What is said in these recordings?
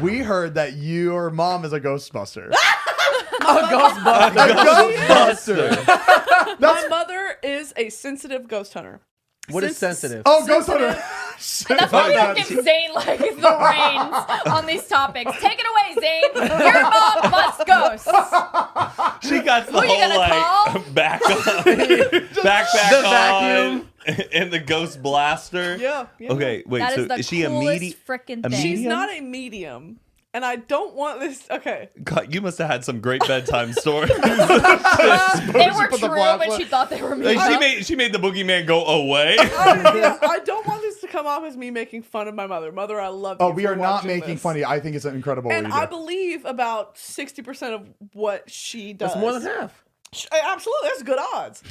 we heard that your mom is a Ghostbuster. Ghostbuster. My mother is a sensitive ghost hunter. What is sensitive? Oh, Ghost Hunter. That's why we don't give Zane like the reins on these topics. Take it away, Zane. Your mom must ghosts. She got the Who you gonna call? backpack The on, vacuum. and the ghost blaster. Yeah. Okay, wait. That So is the is she a coolest frickin' thing. She's not a medium. And I don't want this. Okay. God, you must have had some great bedtime stories. They were put the true, but flashlight- she thought they were me. Like, she made the boogeyman go away. I don't want this to come off as me making fun of my mother. Mother, I love you. Oh, we for are not watching making this. funny. I think it's incredible And what you I do. believe about 60% of what she does. That's more than half. Absolutely, that's good odds.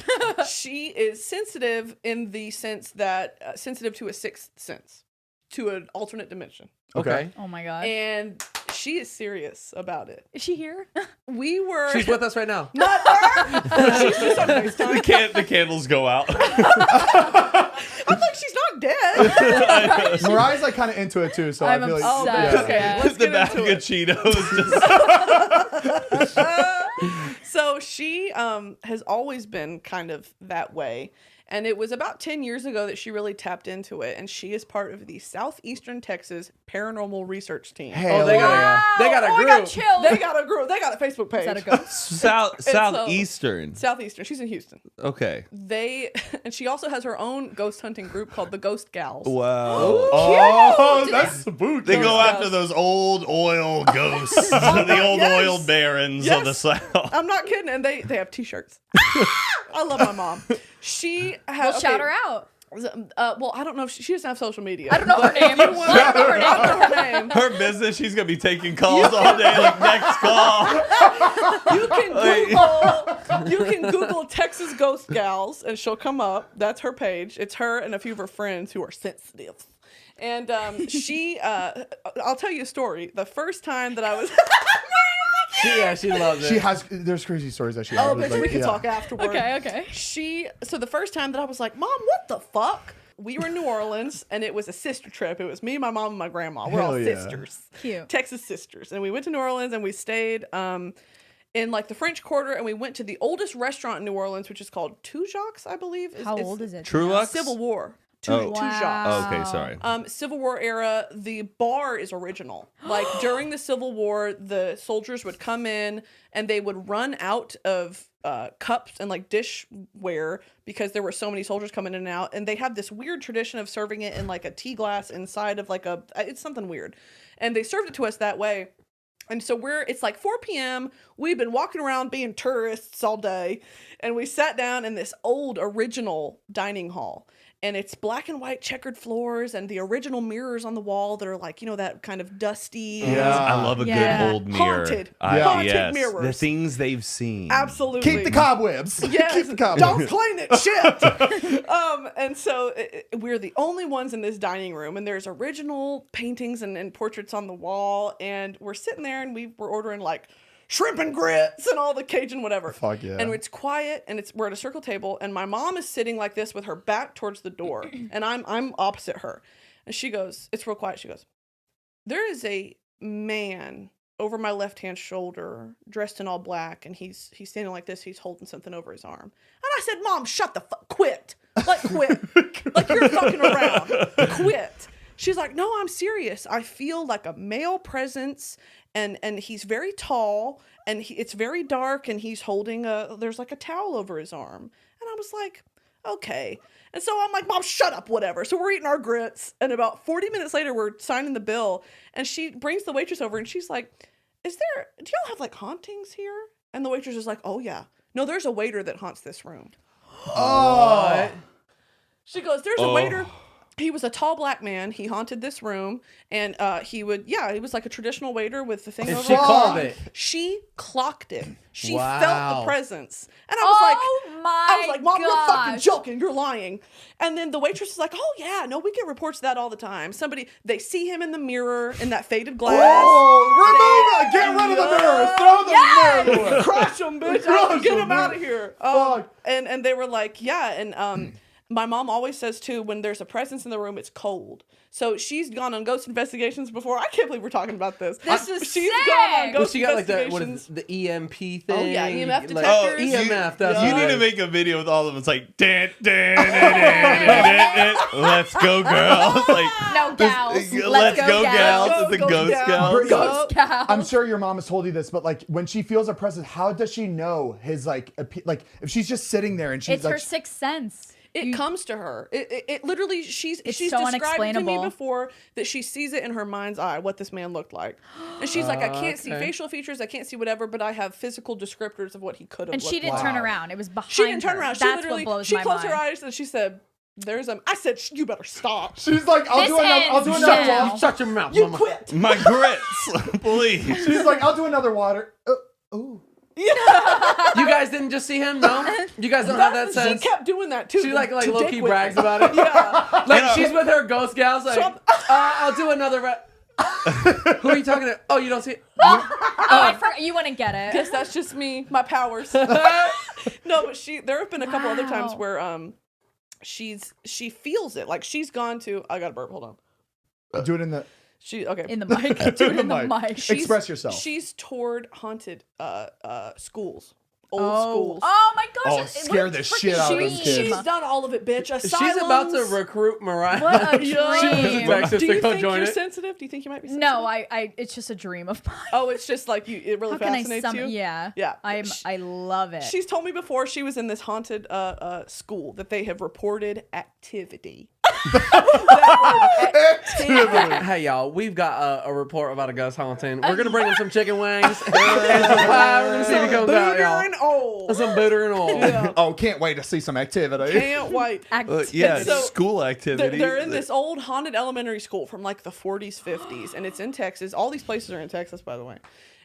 She is sensitive in the sense that sensitive to a sixth sense, to an alternate dimension, Okay. Oh my god. and she is serious about it. Is she here? We were. She's with us right now. Not her. She's just on FaceTime. The candles go out. I'm like, she's not dead. Mariah's like kind of into it too, so I'm I feel like Oh, obsessed. okay. Yeah. Let's The get bag into of it. Cheetos. So she has always been kind of that way. And it was about 10 years ago that she really tapped into it. And she is part of the Southeastern Texas Paranormal Research Team. Hell they got yeah. They got a Oh, I group. got chills. They got a group. They got a Facebook page. Is that a ghost? Southeastern. Southeastern. She's in Houston. Okay. And she also has her own ghost hunting group called the Ghost Gals. Wow. Oh, that's spooky. They go Ghost after Gals. those old oil ghosts, the old Yes. oil barons of the Yes. South. I'm not kidding. And they have t-shirts. I love my mom. She has. Well, shout her out. Well, I don't know if she doesn't have social media. I don't know her name. I don't know her name. Her business, she's gonna be taking calls all day. Like next call. You can Google Texas Ghost Gals and she'll come up. That's her page. It's her and a few of her friends who are sensitive. And I'll tell you a story. The first time that I was She loves it. There's crazy stories that she has. Oh, It's bitch, like, we can yeah. talk afterward. Okay. So the first time that I was like, Mom, what the fuck? We were in New Orleans and it was a sister trip. It was me, my mom, and my grandma. We're all Hell yeah. sisters. Cute. Texas sisters. And we went to New Orleans and we stayed in like the French Quarter and we went to the oldest restaurant in New Orleans, which is called Two Jacques, I believe. How old is it? Trulux? Civil War. Oh. Two Jacques. Okay, sorry. Civil War era, the bar is original. Like during the Civil War, the soldiers would come in and they would run out of cups and like dishware because there were so many soldiers coming in and out. And they have this weird tradition of serving it in like a tea glass inside of like it's something weird. And they served it to us that way. And so it's like 4 p.m. We've been walking around being tourists all day. And we sat down in this old original dining hall. And it's black and white checkered floors and the original mirrors on the wall that are like, that kind of dusty. Yeah. I love a Yeah. good old mirror. Haunted. Yeah. Haunted mirrors. The things they've seen. Absolutely. Keep the cobwebs. Yes. Keep the cobwebs. Don't clean it. Shit. And so we're the only ones in this dining room, and there's original paintings and portraits on the wall, and we're sitting there, and we're ordering like shrimp and grits and all the Cajun whatever. Fuck yeah. And it's quiet, and we're at a circle table, and my mom is sitting like this with her back towards the door, and I'm opposite her, and she goes, it's real quiet. She goes, there is a man over my left-hand shoulder, dressed in all black, and he's standing like this. He's holding something over his arm. And I said, Mom, shut the fuck, quit. Like, quit. Like, you're fucking around. Quit. She's like, no, I'm serious. I feel like a male presence, and he's very tall, and it's very dark, and he's holding there's like a towel over his arm. And I was like, okay. And so I'm like, Mom, shut up, whatever. So we're eating our grits, and about 40 minutes later, we're signing the bill, and she brings the waitress over, and she's like, do y'all have like hauntings here? And the waitress is like, oh yeah. No, there's a waiter that haunts this room. Oh. She goes, there's a waiter. He was a tall black man. He haunted this room, and he was like a traditional waiter with the thing And over. she called it. She clocked it. She Wow. felt the presence, and I was like, Mom, you're fucking gosh. joking. You're lying. And then the waitress is like, oh yeah, no, we get reports of that all the time. They see him in the mirror in that faded glass. Oh, remove it. Get rid of the mirrors. Throw the mirror away. Crush them, bitch. Crush Get 'em, them out of here. Fuck. And they were like, yeah. And My mom always says too, when there's a presence in the room, it's cold. So she's gone on ghost investigations before. I can't believe we're talking about this. She's She's gone on Well, ghost she got like the, investigations. what is it, the EMP thing. Oh, yeah, EMF like, detectors. EMF. That's You right. need to make a video with all of them. It's like, let's go, girls. Like, No, gals. let's go, gals. It's a Go, ghost gals. gals. Ghost gals. I'm sure your mom has told you this, but like when she feels a presence, how does she know his like if she's just sitting there and she's It's like her sixth sense. It comes to her. It literally, she's so described to me unexplainable. before that she sees it in her mind's eye what this man looked like, and she's like, I can't see Okay. facial features, I can't see whatever, but I have physical descriptors of what he could have. And she looked didn't like. turn around. It was behind She didn't turn her. around. She That's literally, what blows she my closed her mind. eyes and she said, "There's a." I said, "You better stop." she's like, I'll This do another ends water. now. Shut your mouth, You mama. quit. My grits, please. She's like, I'll do another water. Ooh. You guys didn't just see him? No? You guys don't have that She sense? kept doing that too. She like to low dick key with brags me. about it. Yeah. Like she's with her ghost gals. Like, So I'll do another. Who are you talking to? Oh, you don't see it? Oh, I forgot. You wouldn't get it. Guess that's just me, my powers. No, but there have been a couple other times Wow. where she feels it. Like she's gone to. I got a burp. Hold on. Do it in the. Okay. In the mic. Do it in the mic. Express yourself. She's toured haunted schools. Old Oh. schools. Oh my gosh. Oh, it scare looked the shit freaking out of them dream. kids. She's done all of it, bitch. She's about to Asylums. recruit Mariah. What a Yeah. She was dream. in Texas Do to you go think join you're it. sensitive? Do you think you might be sensitive? No, it's just a dream of mine. Oh, it's just like you. It really How can I fascinates you. Yeah. Yeah. I love it. She's told me before she was in this haunted school that they have reported activity. Hey y'all, we've got a report about a ghost haunting. We're gonna bring him some chicken wings and some pie. We're gonna see if he comes out, Booger y'all. and old. Some booter and all. Yeah. Oh, can't wait to see some activity. Can't wait. Yeah, So, school activity. They're in this old haunted elementary school from like the 40s, 50s, and it's in Texas. All these places are in Texas, by the way.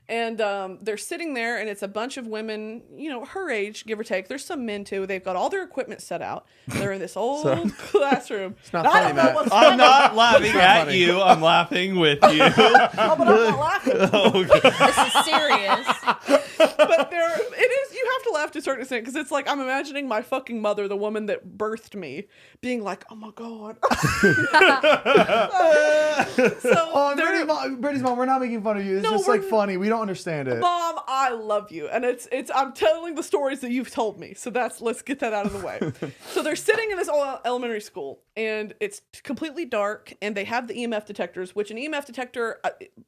And they're sitting there, and it's a bunch of women, her age, give or take. There's some men too. They've got all their equipment set out. They're in this old classroom. It's not funny, Matt. I'm not laughing at funny. you. I'm laughing with you. Oh, but I'm not laughing. Okay. This is serious. But it is. You have to laugh to a certain extent because it's like I'm imagining my fucking mother, the woman that birthed me, being like, "Oh my god." So Oh, they're- Brittany's mom, we're not making fun of you. It's No, just we're- like funny. We don't understand it. Mom, I love you, and it's. I'm telling the stories that you've told me, so let's get that out of the way. So they're sitting in this old elementary school, and it's completely dark, and they have the EMF detectors, which an EMF detector.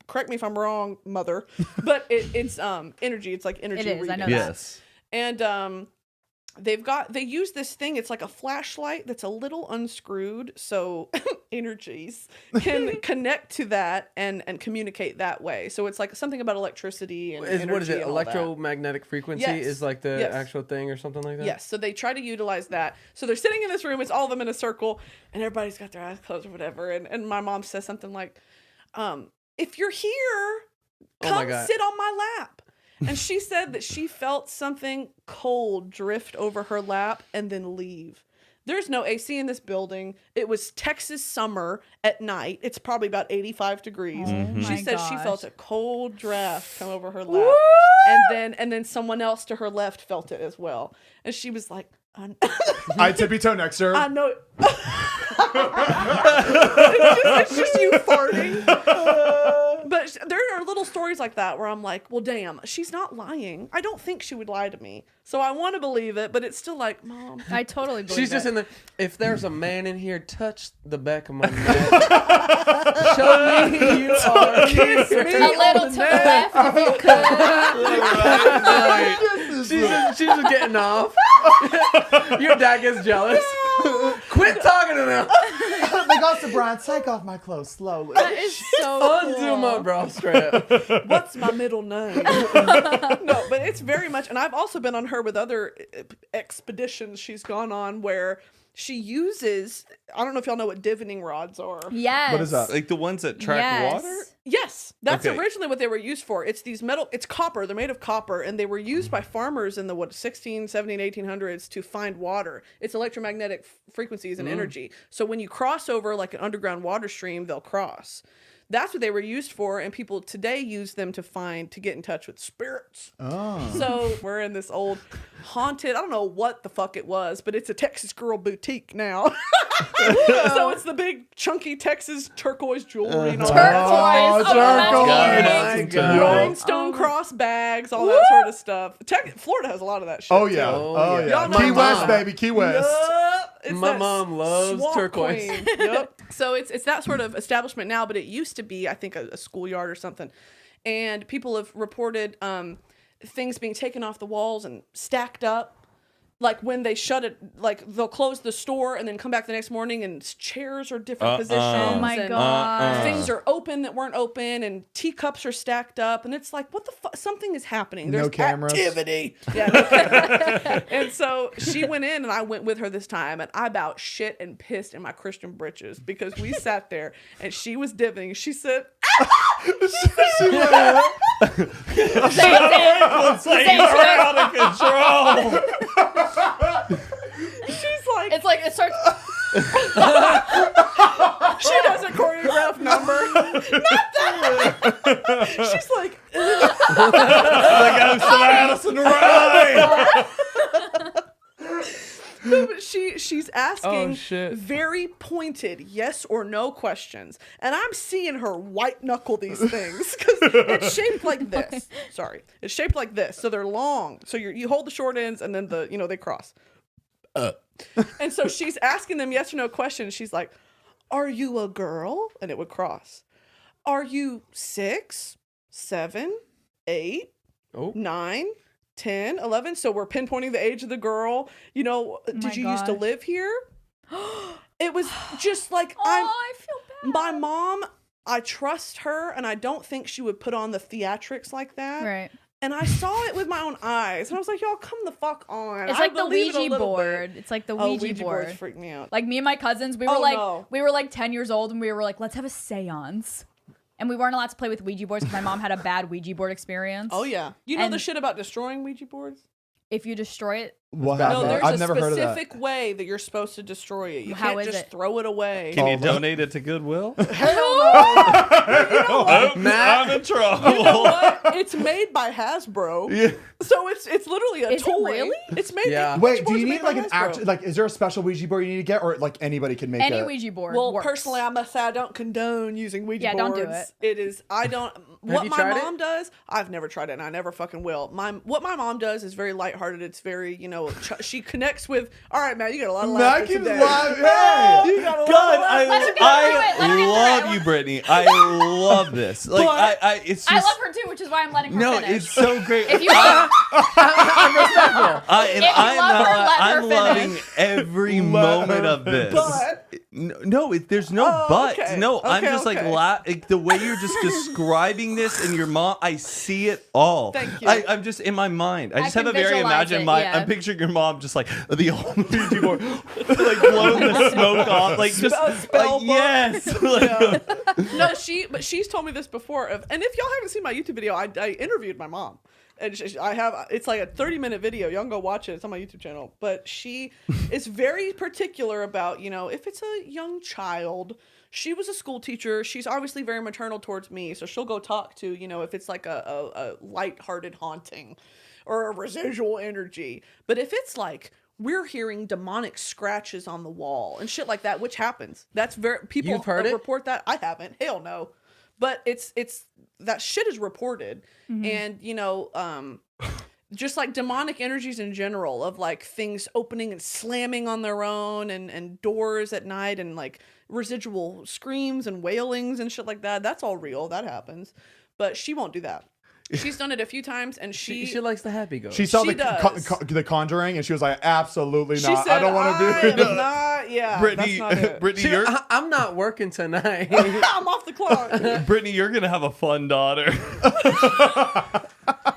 Correct me if I'm wrong, mother, but it's energy. It's like energy. It is, I reading. know that. Yes. And they use this thing. It's like a flashlight that's a little unscrewed, so energies can connect to that and communicate that way. So it's like something about electricity and energy. What is it? and all that. Electromagnetic frequency Yes. is like the Yes. actual thing or something like that? Yes, so they try to utilize that. So they're sitting in this room, it's all of them in a circle, and everybody's got their eyes closed or whatever. And my mom says something like, if you're here, Oh my come God. sit on my lap. And she said that she felt something cold drift over her lap and then leave. There's no AC in this building. It was Texas summer at night. It's probably about 85 degrees. Oh She my said she gosh. felt a cold draft come over her lap. And then someone else to her left felt it as well. And she was like, I tippy toe next to her. I know. It's just you farting. But there are little stories like that where I'm like, well, damn, she's not lying. I don't think she would lie to me. So I want to believe it, but it's still like, Mom. I totally believe She's it. just in the. If there's a man in here, touch the back of my neck. Show me you are Kiss me a little to the left if you could. She's just getting off. Your dad gets jealous. Quit talking to them. They got to Brian, take off my clothes slowly. That is so Undo cool. my bra strap. What's my middle name? No, but it's very much, and I've also been on her with other expeditions she's gone on where she uses, I don't know if y'all know what divining rods are. Yes. What is that? Like the ones that track Yes. water? Yes, that's Okay. originally what they were used for. It's these it's copper. They're made of copper, and they were used by farmers in the 16, 17, 1800s to find water. It's electromagnetic frequencies and energy. So when you cross over like an underground water stream, they'll cross. That's what they were used for, and people today use them to get in touch with spirits. Oh. So we're in this old haunted, I don't know what the fuck it was, but it's a Texas girl boutique now. So it's the big chunky Texas turquoise jewelry and all that. Oh, turquoise. turquoise. God. Rhinestone cross bags, all that sort of stuff. Florida has a lot of that shit. Oh yeah. too. Oh yeah. Y'all know Key my West, mom. baby. Key West. Yup. It's My that mom loves swamp turquoise. queen. Yep. So it's that sort of establishment now, but it used to be, I think, a schoolyard or something. And people have reported things being taken off the walls and stacked up. Like when they shut it, like they'll close the store and then come back the next morning and chairs are different positions. Oh my and God. Things are open that weren't open and teacups are stacked up. And it's like, what the fuck? Something is happening. There's No cameras. activity. Yeah, no cameras. And so she went in and I went with her this time and I about shit and pissed in my Christian britches because we sat there and she was divvying. She said, It's like you're out of control. she's like, It's like it starts. she does a choreographed number. Not that. She's like, The ghost of Addison Rae. no, but she's asking Oh, shit. very pointed yes or no questions, and I'm seeing her white knuckle these things because it's shaped like this. Sorry, it's shaped like this, so they're long. So you hold the short ends, and then they cross. And so she's asking them yes or no questions. She's like, "Are you a girl?" And it would cross. "Are you 6, 7, 8, Oh. 9, 10, 11?" So we're pinpointing the age of the girl. Did my you used to gosh. live here? It was just like, I feel bad. my mom, I trust her, and I don't think she would put on the theatrics like that. Right. And I saw it with my own eyes, and I was like, y'all, come the fuck on. It's I like the believe it a Ouija little board. bit. It's like the Oh, Ouija boards board. freak me out. Like me and my cousins, we were Oh, no. 10 years old, and we were like, let's have a seance. And we weren't allowed to play with Ouija boards because my mom had a bad Ouija board experience. Oh, yeah. You know And- the shit about destroying Ouija boards? If you destroy it, What No, No, happened? there's I've a never heard of that. specific way that you're supposed to destroy it. You How can't is just it? throw it away. Can you donate it to Goodwill? Matt? I'm in trouble. You know what? It's made by Hasbro. Yeah. So it's literally a Is it toy. really? It's made. Yeah. Ouija Wait, do boards you are need made by like an Hasbro. actual like? Is there a special Ouija board you need to get, or like anybody can make any it? Ouija board Well, works. personally, I must say I don't condone using Ouija Yeah, boards. don't do it. It is. I don't. What you my tried it? mom does, I've never tried it, and I never fucking will. What my mom does is very lighthearted. It's very, she connects with. All right, man, you got a lot of Matt laughter keeps today. laughing. Oh, Hey! you got a lot God, of laughter. Let her get through it. Let her get I through love it. you, Brittany. I love this. Like, But- it's just. I love her too, which is why I'm letting her No, finish. it's so great. If you love, I'm if you love her, let her loving finish. every Let moment her of this. But No, there's no Oh, buts. okay. No, I'm Okay, just okay. like the way you're just describing this and your mom. I see it all. Thank you. I'm just in my mind. I just can have a very visualize imagined it, mind. yeah. I'm picturing your mom just like the old Ouija board, like blowing the smoke off, like just spell like yes. Like, no, she's told me this before. And if y'all haven't seen my YouTube video, I interviewed my mom. And it's like a 30-minute video. Y'all can go watch it. It's on my YouTube channel. But she is very particular about, if it's a young child. She was a school teacher. She's obviously very maternal towards me. So she'll go talk to, if it's like a lighthearted haunting or a residual energy. But if it's like, we're hearing demonic scratches on the wall and shit like that, which happens. That's very, people You've heard it? report that. I haven't. Hell no. But it's that shit is reported. And, just like demonic energies in general of like things opening and slamming on their own and doors at night and like residual screams and wailings and shit like that. That's all real. That happens. But she won't do that. She's done it a few times and She likes the happy ghost. She saw She does. the Conjuring, and she was like, "Absolutely she not. said, I don't want to do it." am not, yeah, Brittany, that's not it. Brittany, I'm not working tonight. I'm off the clock. Brittany, you're gonna have a fun daughter.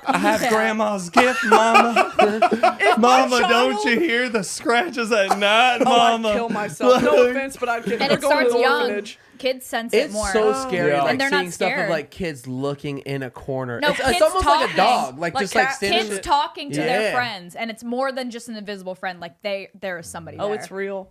I have Yeah. grandma's gift, Mama. If my Mama, don't child- you hear the scratches at night, Oh, Mama? I'd kill myself. No offense, but I'd kill and we're it going to starts the young. orphanage. Kids sense it It's more. so scary, Yeah. like And they're not seeing stuff of scared. like kids looking in a corner. No, it's kids almost like a talking. dog, like just like cat- standing. Kids talking to their Yeah. friends, and it's more than just an invisible friend. Like there is somebody. Oh, there. it's real.